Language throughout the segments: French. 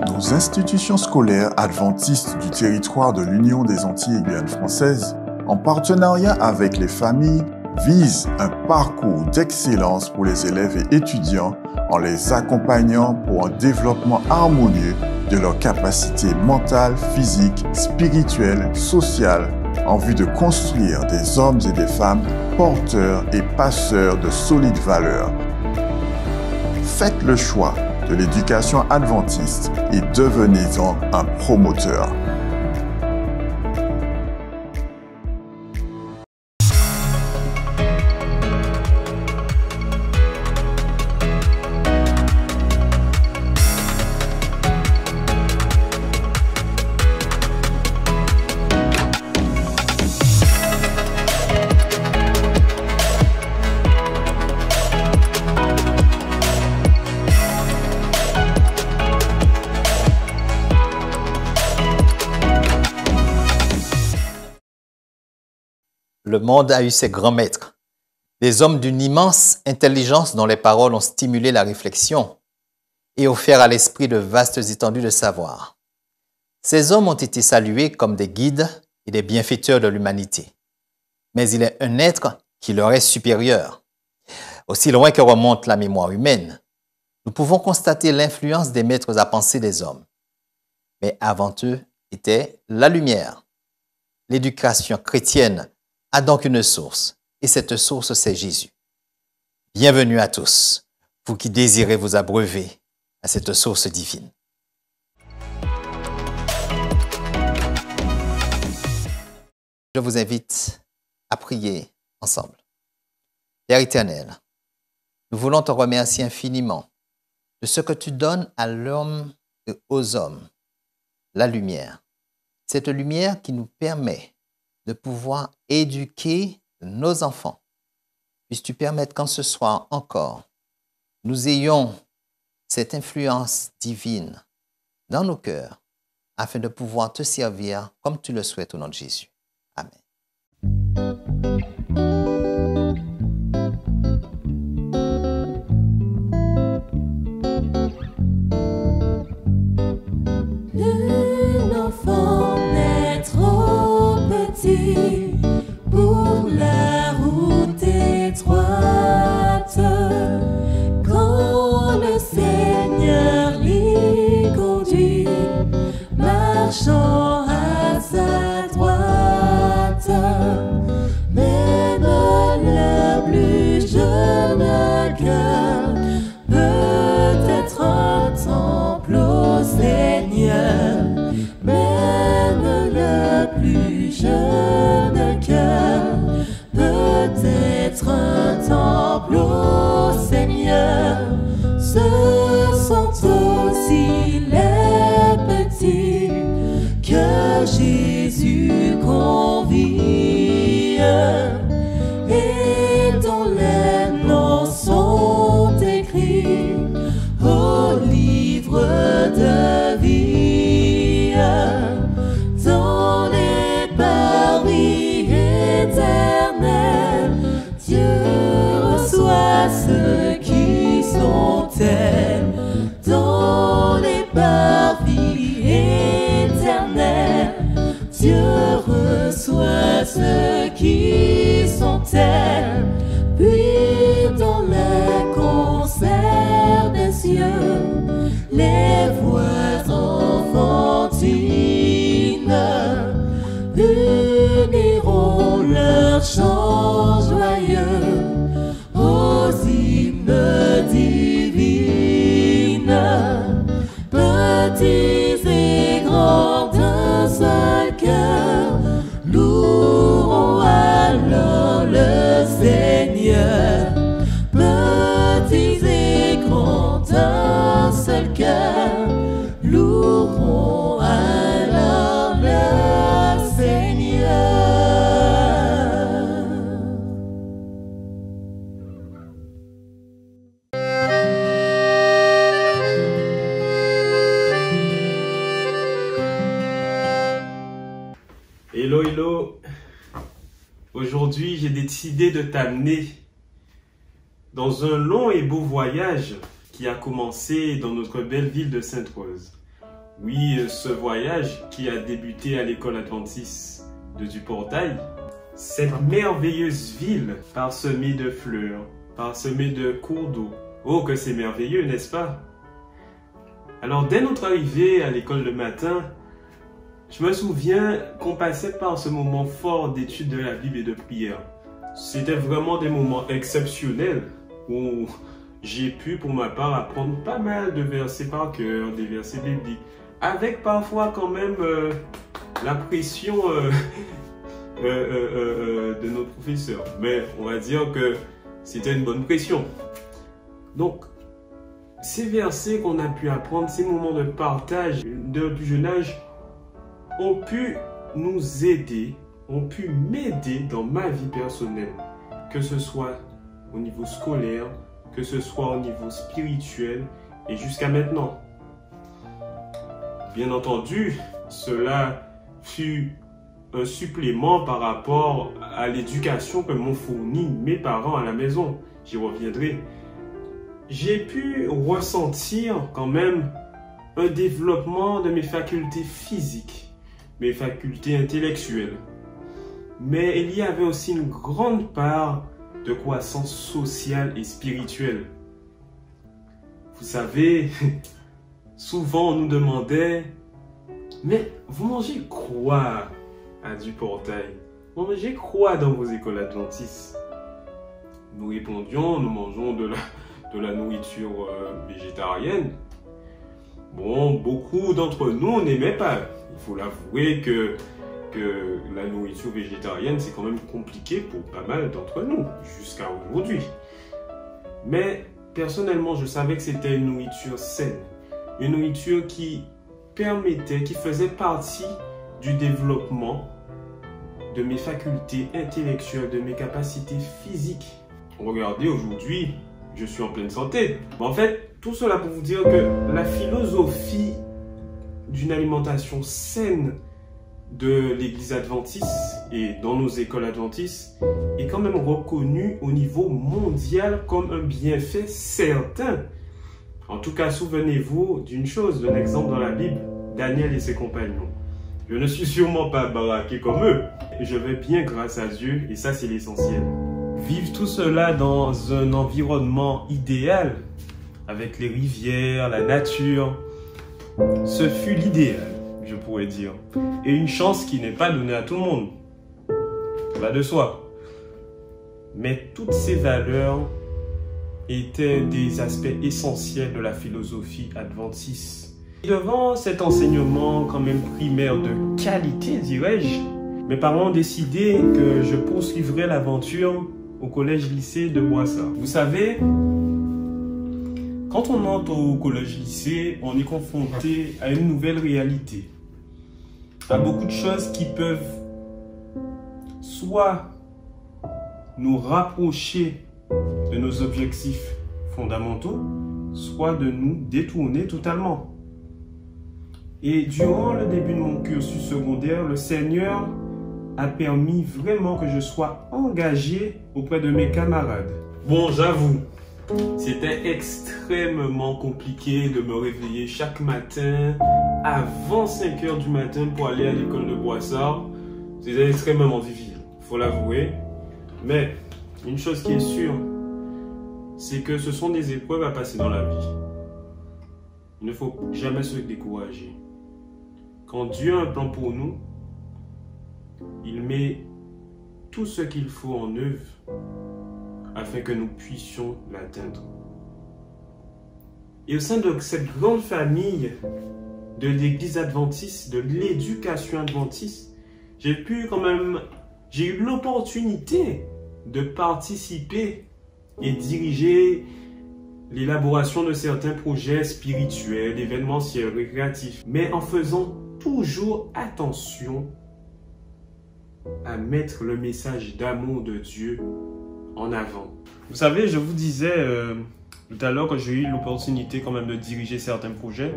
Nos institutions scolaires adventistes du territoire de l'Union des Antilles et Guyane françaises, en partenariat avec les familles, visent un parcours d'excellence pour les élèves et étudiants en les accompagnant pour un développement harmonieux de leurs capacités mentales, physiques, spirituelles, sociales, en vue de construire des hommes et des femmes porteurs et passeurs de solides valeurs. Faites le choix de l'éducation adventiste et devenez-en un promoteur. Le monde a eu ses grands maîtres, des hommes d'une immense intelligence dont les paroles ont stimulé la réflexion et offert à l'esprit de vastes étendues de savoir. Ces hommes ont été salués comme des guides et des bienfaiteurs de l'humanité. Mais il est un être qui leur est supérieur. Aussi loin que remonte la mémoire humaine, nous pouvons constater l'influence des maîtres à penser des hommes. Mais avant eux était la lumière. L'éducation chrétienne a donc une source, et cette source, c'est Jésus. Bienvenue à tous, vous qui désirez vous abreuver à cette source divine. Je vous invite à prier ensemble. Père éternel, nous voulons te remercier infiniment de ce que tu donnes à l'homme et aux hommes, la lumière. Cette lumière qui nous permet de pouvoir éduquer nos enfants. Puisses-tu permettre qu'en ce soir encore, nous ayons cette influence divine dans nos cœurs afin de pouvoir te servir comme tu le souhaites au nom de Jésus. Amen. Pour la route étroite, quand le Seigneur l'y conduit, marchant à sa droite, même le plus jeune cœur peut être un temple au Seigneur, même le plus jeune cœur peut être un temple au Seigneur. Ce sont aussi les petits que Jésus convie et dont les noms sont écrits au livre de vie. Dans les paris éternels, Dieu reçoit ceux qui sont tels. Dans les paris éternels, Dieu reçoit ceux qui sont tels. Puis dans les concerts des cieux, les voix enfantines uniront leurs chants joyeux aux hymnes divines. Petits et grands d'un seul cœur loueront alors le Seigneur. Petits et grands d'un seul cœur loueront alors le Seigneur. Hello, hello. Aujourd'hui, j'ai décidé de t'amener dans un long et beau voyage qui a commencé dans notre belle ville de Sainte-Rose. Oui, ce voyage qui a débuté à l'école adventiste de Duportail. Cette merveilleuse ville parsemée de fleurs, parsemée de cours d'eau. Oh, que c'est merveilleux, n'est-ce pas? Alors, dès notre arrivée à l'école le matin, je me souviens qu'on passait par ce moment fort d'étude de la Bible et de prière. C'était vraiment des moments exceptionnels où j'ai pu, pour ma part, apprendre pas mal de versets par cœur, des versets bibliques, avec parfois quand même la pression de nos professeurs. Mais on va dire que c'était une bonne pression. Donc, ces versets qu'on a pu apprendre, ces moments de partage de plus jeune âge, ont pu nous aider, ont pu m'aider dans ma vie personnelle, que ce soit au niveau scolaire, que ce soit au niveau spirituel et jusqu'à maintenant. Bien entendu, cela fut un supplément par rapport à l'éducation que m'ont fourni mes parents à la maison. J'y reviendrai. J'ai pu ressentir quand même un développement de mes facultés physiques, mes facultés intellectuelles. Mais il y avait aussi une grande part de croissance sociale et spirituelle. Vous savez, souvent on nous demandait « Mais vous mangez quoi à Duportail? Vous mangez quoi dans vos écoles adventistes ?» Nous répondions « Nous mangeons de la nourriture végétarienne. » Bon, beaucoup d'entre nous n'aimaient pas. Il faut l'avouer que la nourriture végétarienne, c'est quand même compliqué pour pas mal d'entre nous, jusqu'à aujourd'hui. Mais personnellement, je savais que c'était une nourriture saine. Une nourriture qui permettait, qui faisait partie du développement de mes facultés intellectuelles, de mes capacités physiques. Regardez, aujourd'hui, je suis en pleine santé. En fait, tout cela pour vous dire que la philosophie d'une alimentation saine de l'église adventiste et dans nos écoles adventistes est quand même reconnue au niveau mondial comme un bienfait certain. En tout cas, souvenez-vous d'une chose, d'un exemple dans la Bible, Daniel et ses compagnons. Je ne suis sûrement pas baraqué comme eux. Je vais bien grâce à Dieu et ça c'est l'essentiel. Vivre tout cela dans un environnement idéal, avec les rivières, la nature, ce fut l'idéal, je pourrais dire. Et une chance qui n'est pas donnée à tout le monde. Va de soi. Mais toutes ces valeurs étaient des aspects essentiels de la philosophie adventiste. Et devant cet enseignement quand même primaire de qualité, dirais-je, mes parents ont décidé que je poursuivrais l'aventure au collège-lycée de Boissard. Vous savez, quand on entre au collège-lycée, on est confronté à une nouvelle réalité, à beaucoup de choses qui peuvent soit nous rapprocher de nos objectifs fondamentaux, soit de nous détourner totalement. Et durant le début de mon cursus secondaire, le Seigneur a permis vraiment que je sois engagé auprès de mes camarades. Bon, j'avoue, c'était extrêmement compliqué de me réveiller chaque matin avant 5 h du matin pour aller à l'école de Boissard. C'était extrêmement difficile, il faut l'avouer. Mais une chose qui est sûre, c'est que ce sont des épreuves à passer dans la vie. Il ne faut jamais se décourager. Quand Dieu a un plan pour nous, il met tout ce qu'il faut en œuvre afin que nous puissions l'atteindre. Et au sein de cette grande famille de l'église adventiste, de l'éducation adventiste, j'ai eu l'opportunité de participer et diriger l'élaboration de certains projets spirituels, événementiels, récréatifs, mais en faisant toujours attention à mettre le message d'amour de Dieu en avant. Vous savez, je vous disais tout à l'heure que j'ai eu l'opportunité quand même de diriger certains projets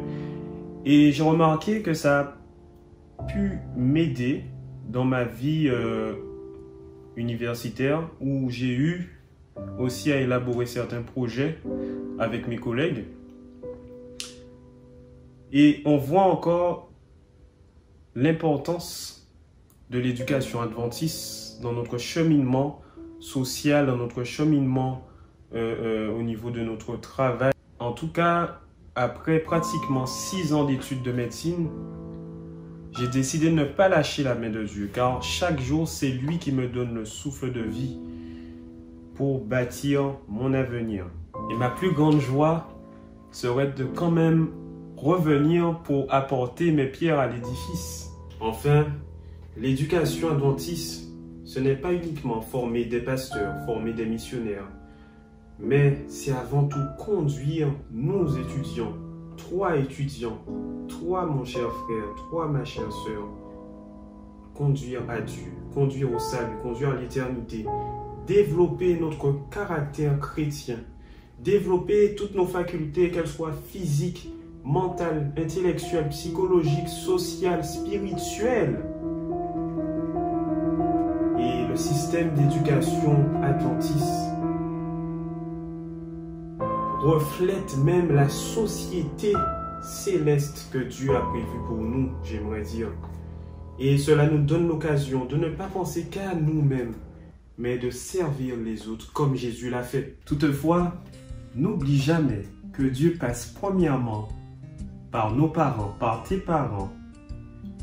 et j'ai remarqué que ça a pu m'aider dans ma vie universitaire où j'ai eu aussi à élaborer certains projets avec mes collègues. Et on voit encore l'importance de l'éducation adventiste dans notre cheminement social, dans notre cheminement au niveau de notre travail. En tout cas, après pratiquement 6 ans d'études de médecine, j'ai décidé de ne pas lâcher la main de Dieu, car chaque jour, c'est lui qui me donne le souffle de vie pour bâtir mon avenir. Et ma plus grande joie serait de quand même revenir pour apporter mes pierres à l'édifice. Enfin, l'éducation adventiste, ce n'est pas uniquement former des pasteurs, former des missionnaires, mais c'est avant tout conduire nos étudiants, toi mon cher frère, toi ma chère sœur, conduire à Dieu, conduire au salut, conduire à l'éternité, développer notre caractère chrétien, développer toutes nos facultés, qu'elles soient physiques, mentales, intellectuelles, psychologiques, sociales, spirituelles. Et le système d'éducation adventiste reflète même la société céleste que Dieu a prévue pour nous, j'aimerais dire. Et cela nous donne l'occasion de ne pas penser qu'à nous-mêmes, mais de servir les autres comme Jésus l'a fait. Toutefois, n'oublie jamais que Dieu passe premièrement par nos parents, par tes parents,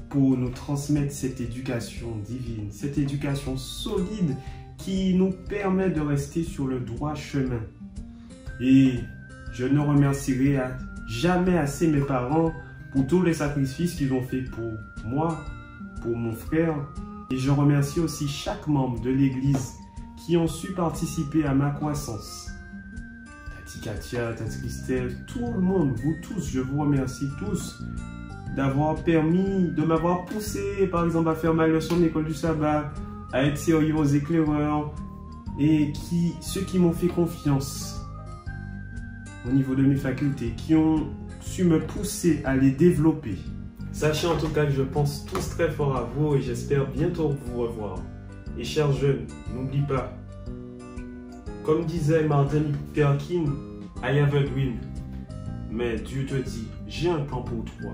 pour nous transmettre cette éducation divine, cette éducation solide qui nous permet de rester sur le droit chemin. Et je ne remercierai jamais assez mes parents pour tous les sacrifices qu'ils ont fait pour moi, pour mon frère. Et je remercie aussi chaque membre de l'Église qui ont su participer à ma croissance. Tati Katia, Tati Christelle, tout le monde, vous tous, je vous remercie tous de m'avoir poussé, par exemple, à faire ma leçon d'école du sabbat, à être sérieux aux éclaireurs, et ceux qui m'ont fait confiance au niveau de mes facultés, qui ont su me pousser à les développer. Sachez en tout cas que je pense tous très fort à vous et j'espère bientôt vous revoir. Et chers jeunes, n'oublie pas, comme disait Martin Luther King, I have a dream. Mais Dieu te dit, j'ai un plan pour toi.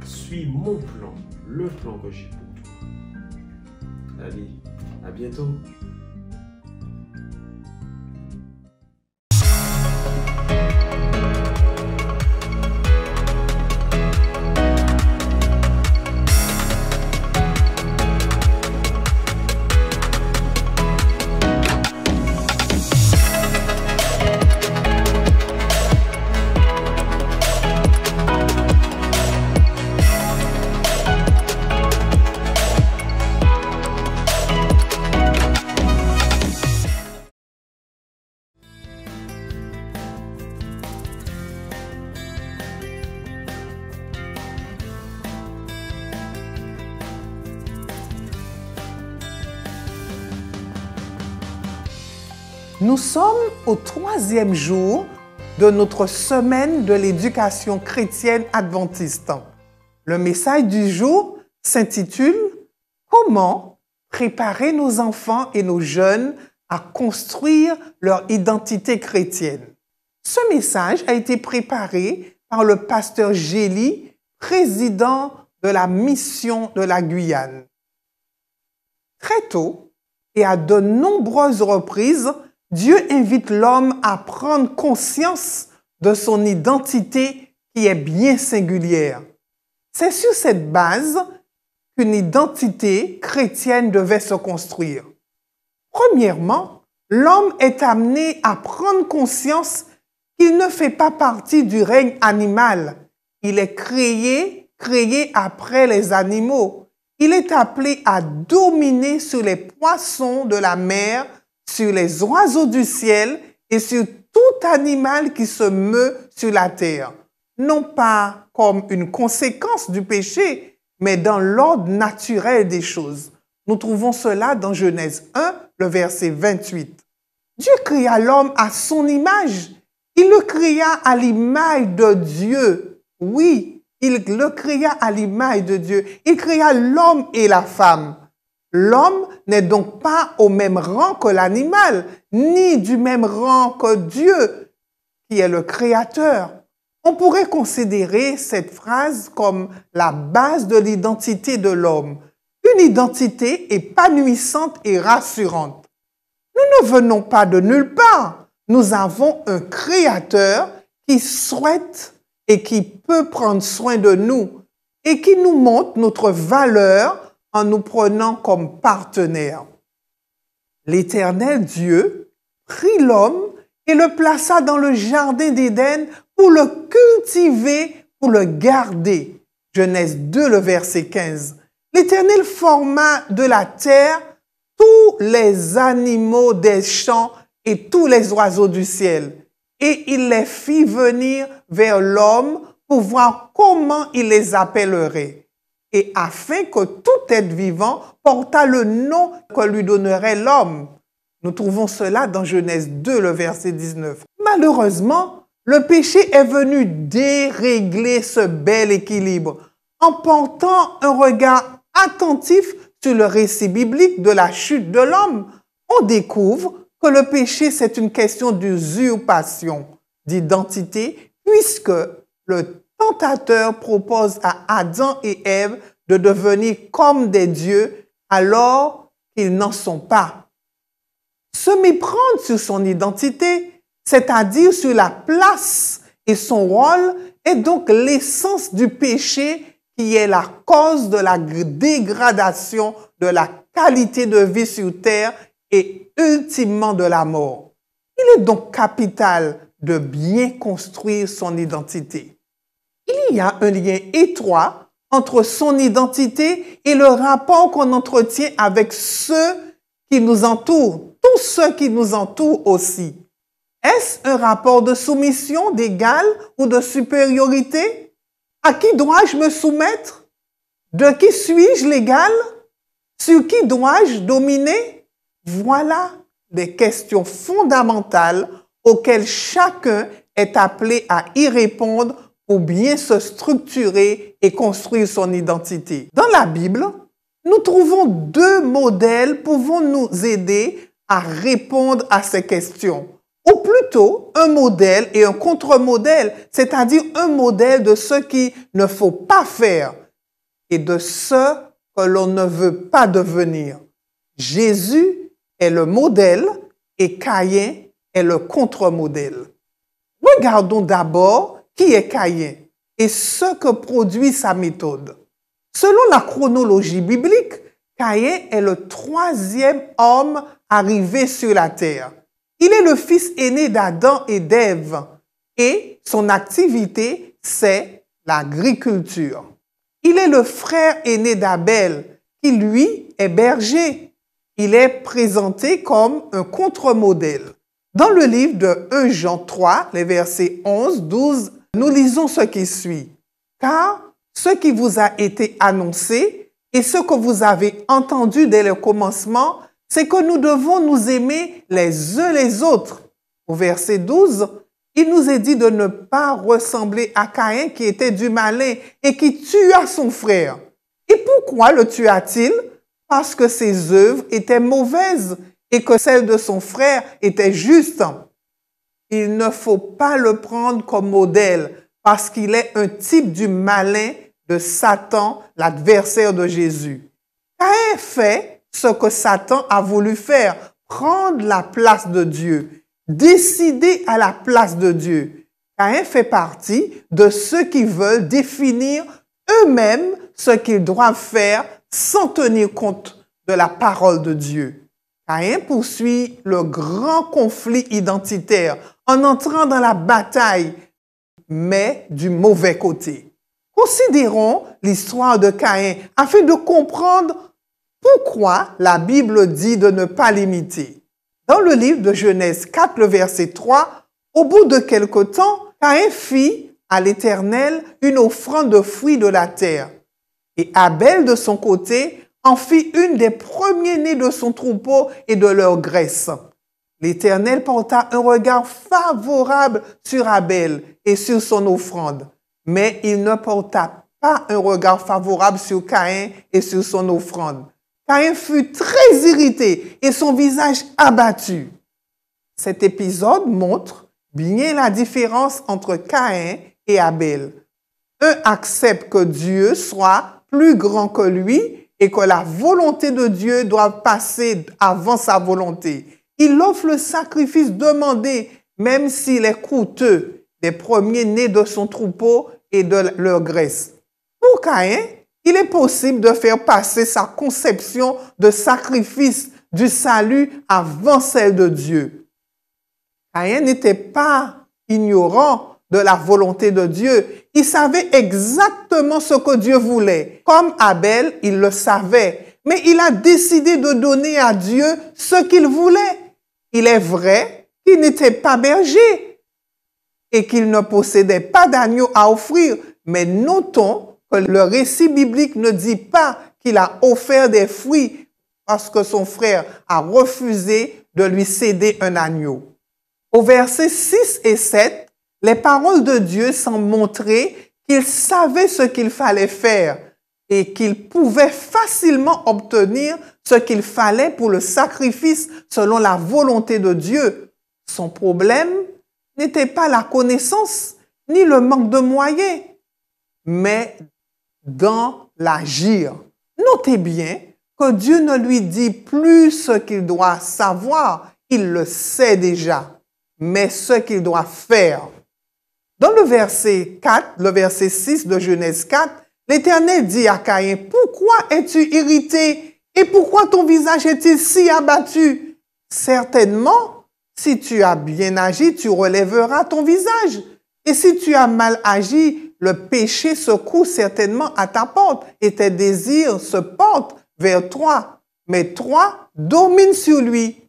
Suis mon plan, le plan que j'ai pour toi. Allez, à bientôt. Nous sommes au 3e jour de notre semaine de l'éducation chrétienne adventiste. Le message du jour s'intitule « Comment préparer nos enfants et nos jeunes à construire leur identité chrétienne ». Ce message a été préparé par le pasteur Gély, président de la mission de la Guyane. Très tôt et à de nombreuses reprises, Dieu invite l'homme à prendre conscience de son identité qui est bien singulière. C'est sur cette base qu'une identité chrétienne devait se construire. Premièrement, l'homme est amené à prendre conscience qu'il ne fait pas partie du règne animal. Il est créé après les animaux. Il est appelé à dominer sur les poissons de la mer, sur les oiseaux du ciel et sur tout animal qui se meut sur la terre. Non pas comme une conséquence du péché, mais dans l'ordre naturel des choses. Nous trouvons cela dans Genèse 1, le verset 28. Dieu créa l'homme à son image. Il le créa à l'image de Dieu. Oui, il le créa à l'image de Dieu. Il créa l'homme et la femme. L'homme n'est donc pas au même rang que l'animal, ni du même rang que Dieu, qui est le Créateur. On pourrait considérer cette phrase comme la base de l'identité de l'homme, une identité épanouissante et rassurante. Nous ne venons pas de nulle part. Nous avons un Créateur qui souhaite et qui peut prendre soin de nous et qui nous montre notre valeur en nous prenant comme partenaire. L'Éternel Dieu prit l'homme et le plaça dans le jardin d'Éden pour le cultiver, pour le garder. Genèse 2, le verset 15. L'Éternel forma de la terre tous les animaux des champs et tous les oiseaux du ciel, et il les fit venir vers l'homme pour voir comment il les appellerait, et afin que tout être vivant portât le nom que lui donnerait l'homme. Nous trouvons cela dans Genèse 2, le verset 19. Malheureusement, le péché est venu dérégler ce bel équilibre en portant un regard attentif sur le récit biblique de la chute de l'homme. On découvre que le péché, c'est une question d'usurpation, d'identité, puisque le tentateur propose à Adam et Ève de devenir comme des dieux alors qu'ils n'en sont pas. Se méprendre sur son identité, c'est-à-dire sur la place et son rôle, est donc l'essence du péché qui est la cause de la dégradation de la qualité de vie sur terre et ultimement de la mort. Il est donc capital de bien construire son identité. Il y a un lien étroit entre son identité et le rapport qu'on entretient avec ceux qui nous entourent, tous ceux qui nous entourent aussi. Est-ce un rapport de soumission, d'égal ou de supériorité? À qui dois-je me soumettre? De qui suis-je l'égal? Sur qui dois-je dominer? Voilà des questions fondamentales auxquelles chacun est appelé à y répondre pour bien se structurer et construire son identité. Dans la Bible, nous trouvons deux modèles pouvant nous aider à répondre à ces questions. Ou plutôt un modèle et un contre-modèle, c'est-à-dire un modèle de ce qu'il ne faut pas faire et de ce que l'on ne veut pas devenir. Jésus est le modèle et Caïn est le contre-modèle. Regardons d'abord qui est Caïn et ce que produit sa méthode. Selon la chronologie biblique, Caïn est le troisième homme arrivé sur la terre. Il est le fils aîné d'Adam et d'Ève et son activité, c'est l'agriculture. Il est le frère aîné d'Abel qui, lui, est berger. Il est présenté comme un contre-modèle. Dans le livre de 1 Jean 3, les versets 11, 12, nous lisons ce qui suit. « Car ce qui vous a été annoncé et ce que vous avez entendu dès le commencement, c'est que nous devons nous aimer les uns les autres. » Au verset 12, il nous est dit de ne pas ressembler à Caïn qui était du malin et qui tua son frère. Et pourquoi le tua-t-il? Parce que ses œuvres étaient mauvaises et que celles de son frère étaient justes. Il ne faut pas le prendre comme modèle parce qu'il est un type du malin de Satan, l'adversaire de Jésus. Caïn fait ce que Satan a voulu faire, prendre la place de Dieu, décider à la place de Dieu. Caïn fait partie de ceux qui veulent définir eux-mêmes ce qu'ils doivent faire sans tenir compte de la parole de Dieu. Caïn poursuit le grand conflit identitaire en entrant dans la bataille, mais du mauvais côté. Considérons l'histoire de Caïn afin de comprendre pourquoi la Bible dit de ne pas l'imiter. Dans le livre de Genèse 4, le verset 3, au bout de quelque temps, Caïn fit à l'Éternel une offrande de fruits de la terre. Et Abel, de son côté, en fit une des premiers-nés de son troupeau et de leur graisse. L'Éternel porta un regard favorable sur Abel et sur son offrande, mais il ne porta pas un regard favorable sur Caïn et sur son offrande. Caïn fut très irrité et son visage abattu. Cet épisode montre bien la différence entre Caïn et Abel. Un accepte que Dieu soit plus grand que lui et que la volonté de Dieu doit passer avant sa volonté. Il offre le sacrifice demandé, même s'il est coûteux, des premiers-nés de son troupeau et de leur graisse. Pour Caïn, il est possible de faire passer sa conception de sacrifice du salut avant celle de Dieu. Caïn n'était pas ignorant de la volonté de Dieu. Il savait exactement ce que Dieu voulait. Comme Abel, il le savait. Mais il a décidé de donner à Dieu ce qu'il voulait. Il est vrai qu'il n'était pas berger et qu'il ne possédait pas d'agneau à offrir. Mais notons que le récit biblique ne dit pas qu'il a offert des fruits parce que son frère a refusé de lui céder un agneau. Au verset 6 et 7, les paroles de Dieu semblent montrer qu'il savait ce qu'il fallait faire et qu'il pouvait facilement obtenir ce qu'il fallait pour le sacrifice selon la volonté de Dieu. Son problème n'était pas la connaissance ni le manque de moyens, mais dans l'agir. Notez bien que Dieu ne lui dit plus ce qu'il doit savoir, il le sait déjà, mais ce qu'il doit faire. Dans le verset 4, le verset 6 de Genèse 4, l'Éternel dit à Caïn, « Pourquoi es-tu irrité et pourquoi ton visage est-il si abattu? Certainement, si tu as bien agi, tu relèveras ton visage. Et si tu as mal agi, le péché se coud certainement à ta porte et tes désirs se portent vers toi. Mais toi, domine sur lui. »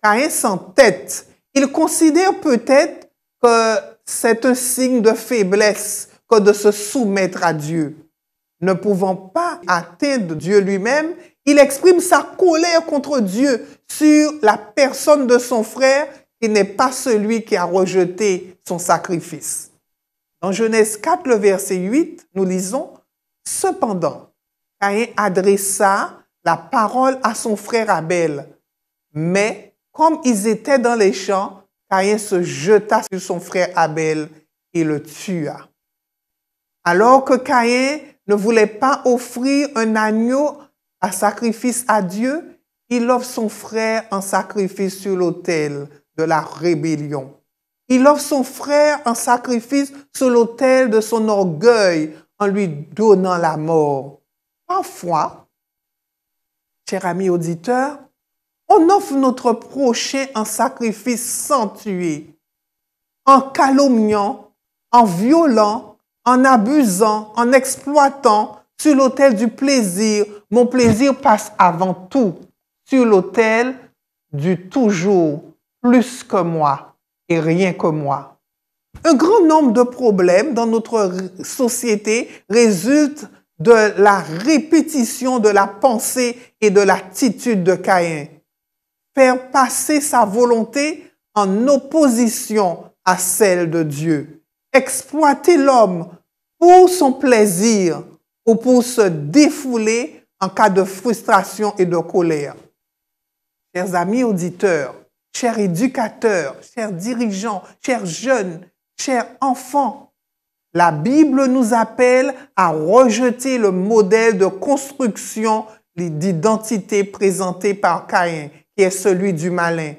Caïn s'entête. Il considère peut-être que c'est un signe de faiblesse que de se soumettre à Dieu. Ne pouvant pas atteindre Dieu lui-même, il exprime sa colère contre Dieu sur la personne de son frère qui n'est pas celui qui a rejeté son sacrifice. Dans Genèse 4, le verset 8, nous lisons « Cependant, Caïn adressa la parole à son frère Abel, mais comme ils étaient dans les champs, Caïn se jeta sur son frère Abel et le tua. » Alors que Caïn ne voulait pas offrir un agneau à sacrifice à Dieu, il offre son frère en sacrifice sur l'autel de la rébellion. Il offre son frère en sacrifice sur l'autel de son orgueil en lui donnant la mort. Parfois, chers amis auditeurs, on offre notre prochain en sacrifice sans tuer, en calomniant, en violant, en abusant, en exploitant, sur l'autel du plaisir. Mon plaisir passe avant tout, sur l'autel du toujours, plus que moi et rien que moi. Un grand nombre de problèmes dans notre société résultent de la répétition de la pensée et de l'attitude de Caïn. Faire passer sa volonté en opposition à celle de Dieu. Exploiter l'homme pour son plaisir ou pour se défouler en cas de frustration et de colère. Chers amis auditeurs, chers éducateurs, chers dirigeants, chers jeunes, chers enfants, la Bible nous appelle à rejeter le modèle de construction d'identité présenté par Caïn, qui est celui du malin.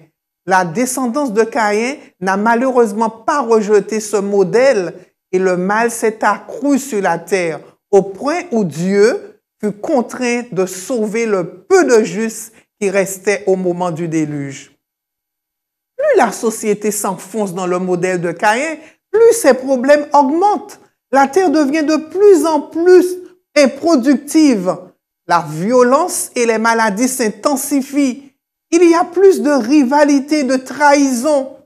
La descendance de Caïn n'a malheureusement pas rejeté ce modèle et le mal s'est accru sur la terre au point où Dieu fut contraint de sauver le peu de justes qui restait au moment du déluge. Plus la société s'enfonce dans le modèle de Caïn, plus ses problèmes augmentent. La terre devient de plus en plus improductive. La violence et les maladies s'intensifient. Il y a plus de rivalité, de trahison.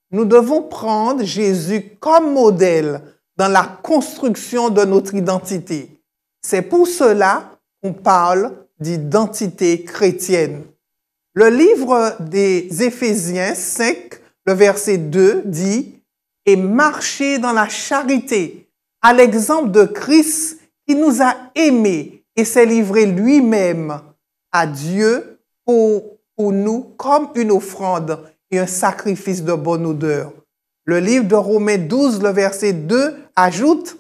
Nous devons prendre Jésus comme modèle dans la construction de notre identité. C'est pour cela qu'on parle d'identité chrétienne. Le livre des Éphésiens 5, le verset 2 dit « Et marchez dans la charité, à l'exemple de Christ qui nous a aimés et s'est livré lui-même à Dieu pour nous comme une offrande et un sacrifice de bonne odeur. Le livre de Romains 12, le verset 2 ajoute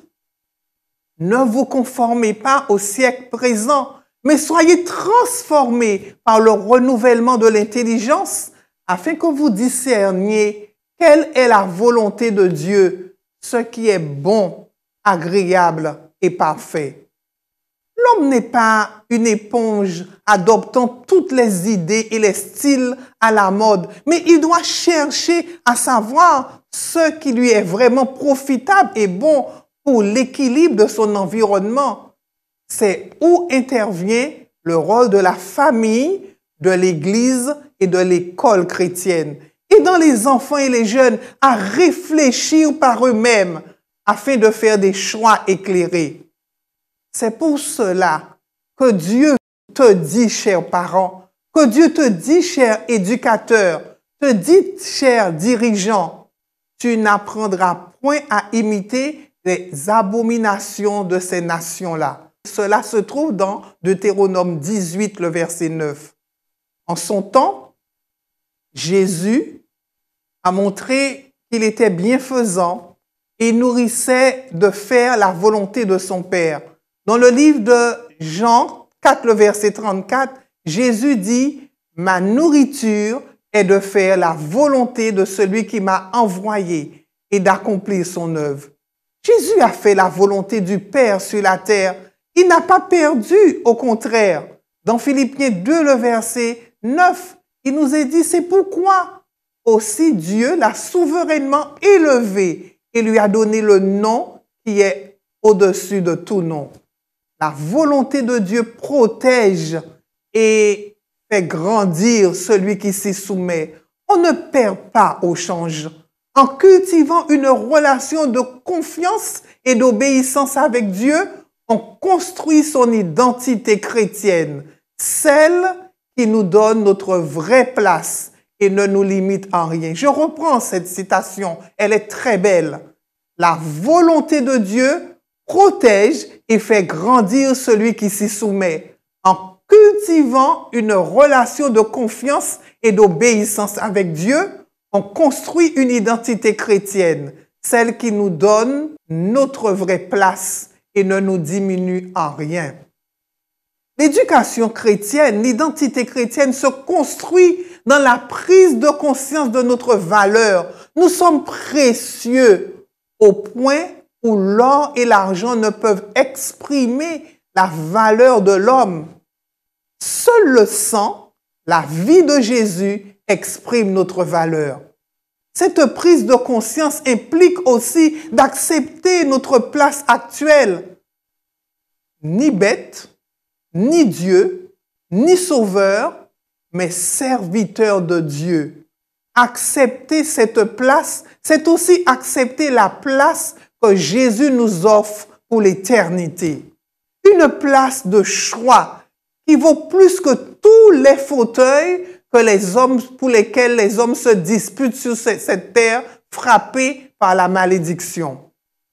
« Ne vous conformez pas au siècle présent, mais soyez transformés par le renouvellement de l'intelligence, afin que vous discerniez quelle est la volonté de Dieu, ce qui est bon, agréable et parfait. » L'homme n'est pas une éponge adoptant toutes les idées et les styles à la mode, mais il doit chercher à savoir ce qui lui est vraiment profitable et bon pour l'équilibre de son environnement. C'est où intervient le rôle de la famille, de l'Église et de l'école chrétienne. Aidant les enfants et les jeunes à réfléchir par eux-mêmes afin de faire des choix éclairés. C'est pour cela que Dieu te dit, chers parents, que Dieu te dit, cher éducateur, te dit, cher dirigeant, tu n'apprendras point à imiter les abominations de ces nations-là. Cela se trouve dans Deutéronome 18, le verset 9. En son temps, Jésus a montré qu'il était bienfaisant et nourrissait de faire la volonté de son Père. Dans le livre de Jean 4, le verset 34, Jésus dit « Ma nourriture est de faire la volonté de celui qui m'a envoyé et d'accomplir son œuvre. » Jésus a fait la volonté du Père sur la terre. Il n'a pas perdu, au contraire. Dans Philippiens 2, le verset 9, il nous est dit « C'est pourquoi aussi Dieu l'a souverainement élevé et lui a donné le nom qui est au-dessus de tout nom. » La volonté de Dieu protège et fait grandir celui qui s'y soumet. On ne perd pas au change. En cultivant une relation de confiance et d'obéissance avec Dieu, on construit son identité chrétienne, celle qui nous donne notre vraie place et ne nous limite en rien. Je reprends cette citation, elle est très belle. La volonté de Dieu protège et fait grandir celui qui s'y soumet. En cultivant une relation de confiance et d'obéissance avec Dieu, on construit une identité chrétienne, celle qui nous donne notre vraie place et ne nous diminue en rien. L'éducation chrétienne, l'identité chrétienne se construit dans la prise de conscience de notre valeur. Nous sommes précieux au point où l'or et l'argent ne peuvent exprimer la valeur de l'homme. Seul le sang, la vie de Jésus, exprime notre valeur. Cette prise de conscience implique aussi d'accepter notre place actuelle. Ni bête, ni Dieu, ni sauveur, mais serviteur de Dieu. Accepter cette place, c'est aussi accepter la place que Jésus nous offre pour l'éternité. Une place de choix qui vaut plus que tous les fauteuils que les hommes, pour lesquels les hommes se disputent sur cette terre frappée par la malédiction.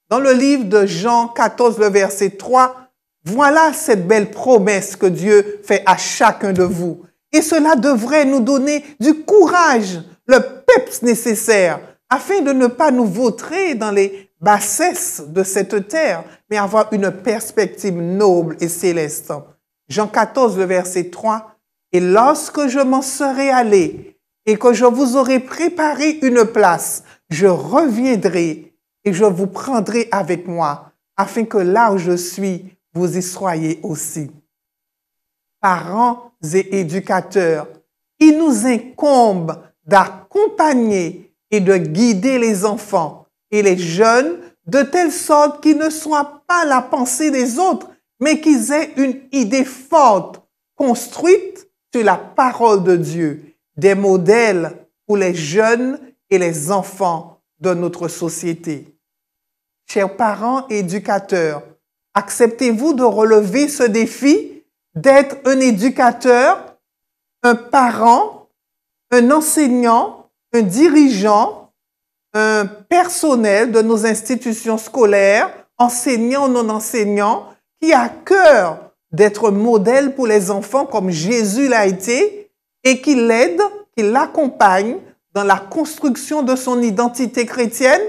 Dans le livre de Jean 14, le verset 3, voilà cette belle promesse que Dieu fait à chacun de vous. Et cela devrait nous donner du courage, le peps nécessaire, afin de ne pas nous vautrer dans les bassesses de cette terre, mais avoir une perspective noble et céleste. Jean 14, le verset 3, « Et lorsque je m'en serai allé et que je vous aurai préparé une place, je reviendrai et je vous prendrai avec moi, afin que là où je suis, vous y soyez aussi. » Parents et éducateurs, il nous incombe d'accompagner et de guider les enfants et les jeunes de telle sorte qu'ils ne soient pas la pensée des autres, mais qu'ils aient une idée forte, construite sur la parole de Dieu, des modèles pour les jeunes et les enfants de notre société. Chers parents et éducateurs, acceptez-vous de relever ce défi d'être un éducateur, un parent, un enseignant, un dirigeant, un personnel de nos institutions scolaires, enseignants ou non enseignants, qui a à cœur d'être modèle pour les enfants comme Jésus l'a été et qui l'aide, qui l'accompagne dans la construction de son identité chrétienne?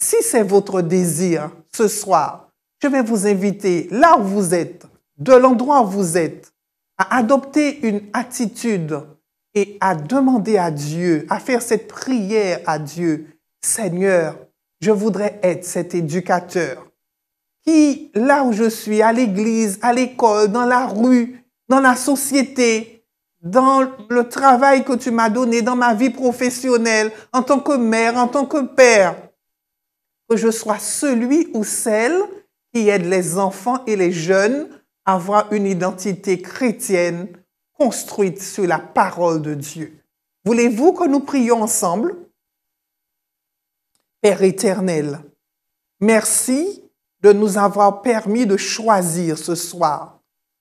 Si c'est votre désir ce soir, je vais vous inviter là où vous êtes, de l'endroit où vous êtes, à adopter une attitude et à demander à Dieu, à faire cette prière à Dieu. Seigneur, je voudrais être cet éducateur qui, là où je suis, à l'église, à l'école, dans la rue, dans la société, dans le travail que tu m'as donné, dans ma vie professionnelle, en tant que mère, en tant que père, que je sois celui ou celle qui aide les enfants et les jeunes à avoir une identité chrétienne construite sur la parole de Dieu. Voulez-vous que nous prions ensemble? Père éternel, merci de nous avoir permis de choisir ce soir.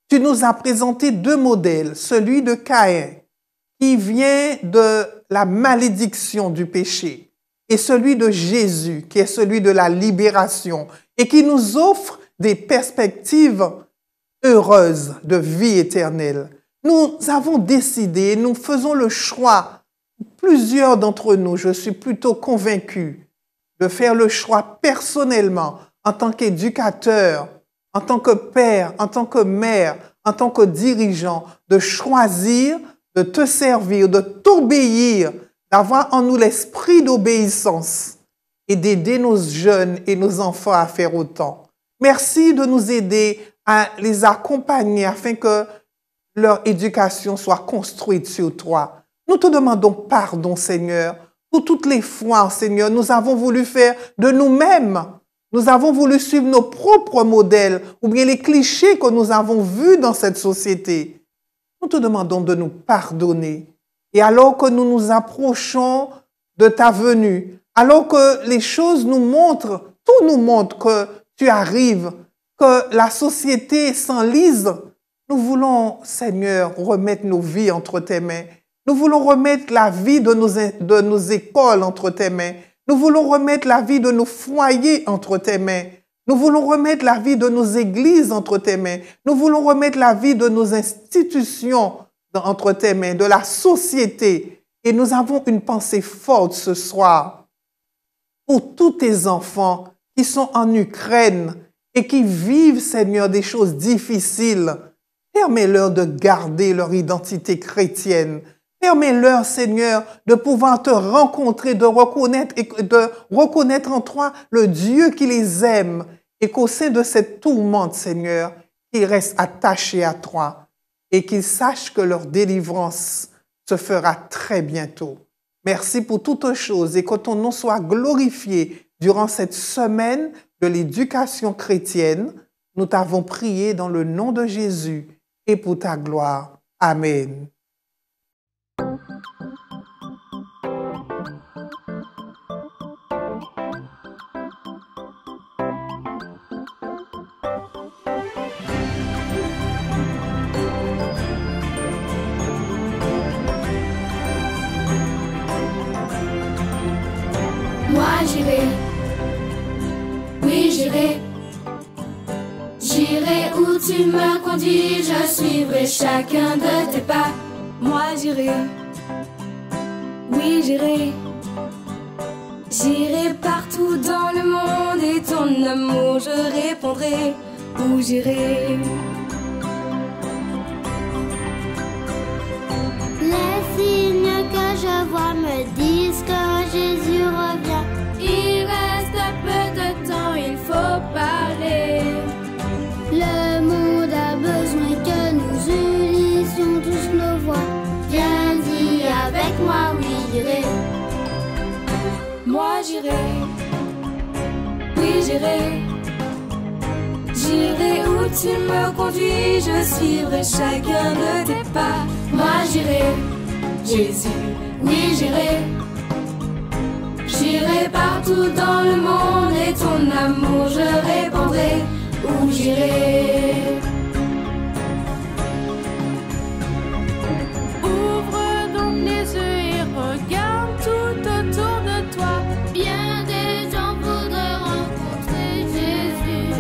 Tu nous as présenté deux modèles, celui de Caïn, qui vient de la malédiction du péché, et celui de Jésus, qui est celui de la libération, et qui nous offre des perspectives heureuses de vie éternelle. Nous avons décidé, nous faisons le choix, plusieurs d'entre nous, je suis plutôt convaincu, de faire le choix personnellement, en tant qu'éducateur, en tant que père, en tant que mère, en tant que dirigeant, de choisir, de te servir, de t'obéir, d'avoir en nous l'esprit d'obéissance et d'aider nos jeunes et nos enfants à faire autant. Merci de nous aider à les accompagner afin que leur éducation soit construite sur toi. Nous te demandons pardon, Seigneur, pour toutes les fois, Seigneur, nous avons voulu faire de nous-mêmes. Nous avons voulu suivre nos propres modèles ou bien les clichés que nous avons vus dans cette société. Nous te demandons de nous pardonner. Et alors que nous nous approchons de ta venue, alors que les choses nous montrent, tout nous montre que tu arrives, que la société s'enlise, nous voulons, Seigneur, remettre nos vies entre tes mains. Nous voulons remettre la vie de nos écoles entre tes mains. Nous voulons remettre la vie de nos foyers entre tes mains. Nous voulons remettre la vie de nos églises entre tes mains. Nous voulons remettre la vie de nos institutions entre tes mains, de la société. Et nous avons une pensée forte ce soir pour tous tes enfants qui sont en Ukraine et qui vivent, Seigneur, des choses difficiles. Permets-leur de garder leur identité chrétienne. Permets-leur, Seigneur, de pouvoir te rencontrer, de reconnaître en toi le Dieu qui les aime et qu'au sein de cette tourmente, Seigneur, qu'ils restent attachés à toi et qu'ils sachent que leur délivrance se fera très bientôt. Merci pour toutes choses et que ton nom soit glorifié durant cette semaine de l'éducation chrétienne. Nous t'avons prié dans le nom de Jésus et pour ta gloire. Amen. Moi j'irai, oui j'irai, j'irai où tu me conduis, je suivrai chacun de tes pas. Moi j'irai, oui j'irai, j'irai partout dans le monde et ton amour je répondrai, où j'irai. Les signes que je vois me disent que Jésus revient. Il reste peu de temps, il faut parler. Le monde a besoin que nous unissions tous nos voix. Viens dis avec moi, oui j'irai. Moi j'irai, oui j'irai. J'irai où tu me conduis, je suivrai chacun de tes pas. Moi j'irai, Jésus, oui j'irai. J'irai partout dans le monde et ton amour je répandrai, où j'irai. Ouvre donc les yeux et regarde tout autour de toi. Bien des gens voudraient rencontrer Jésus.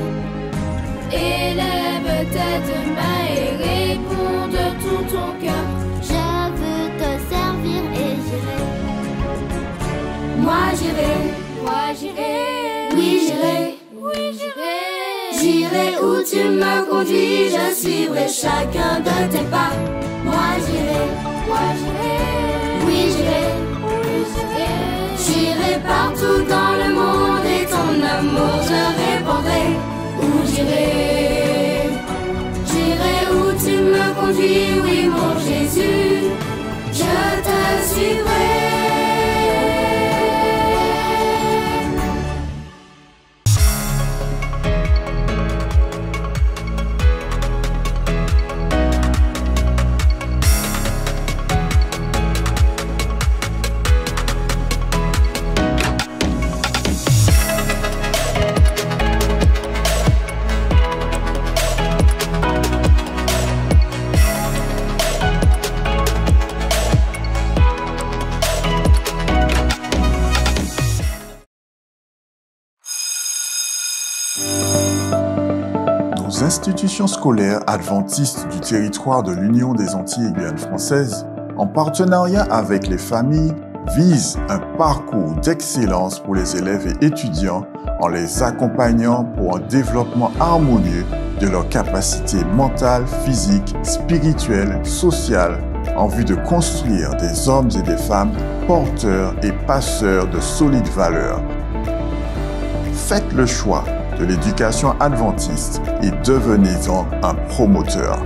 Élève tête J'irai où tu me conduis, je suivrai chacun de tes pas. Moi j'irai, oui j'irai, j'irai partout dans le monde et ton amour je répandrai. Où j'irai, j'irai où tu me conduis, oui mon Jésus, je te suivrai. Nos institutions scolaires adventistes du territoire de l'Union des Antilles et Guyane françaises, en partenariat avec les familles, visent un parcours d'excellence pour les élèves et étudiants en les accompagnant pour un développement harmonieux de leurs capacités mentales, physiques, spirituelles, sociales, en vue de construire des hommes et des femmes porteurs et passeurs de solides valeurs. Faites le choix de l'éducation adventiste et devenez-en un promoteur.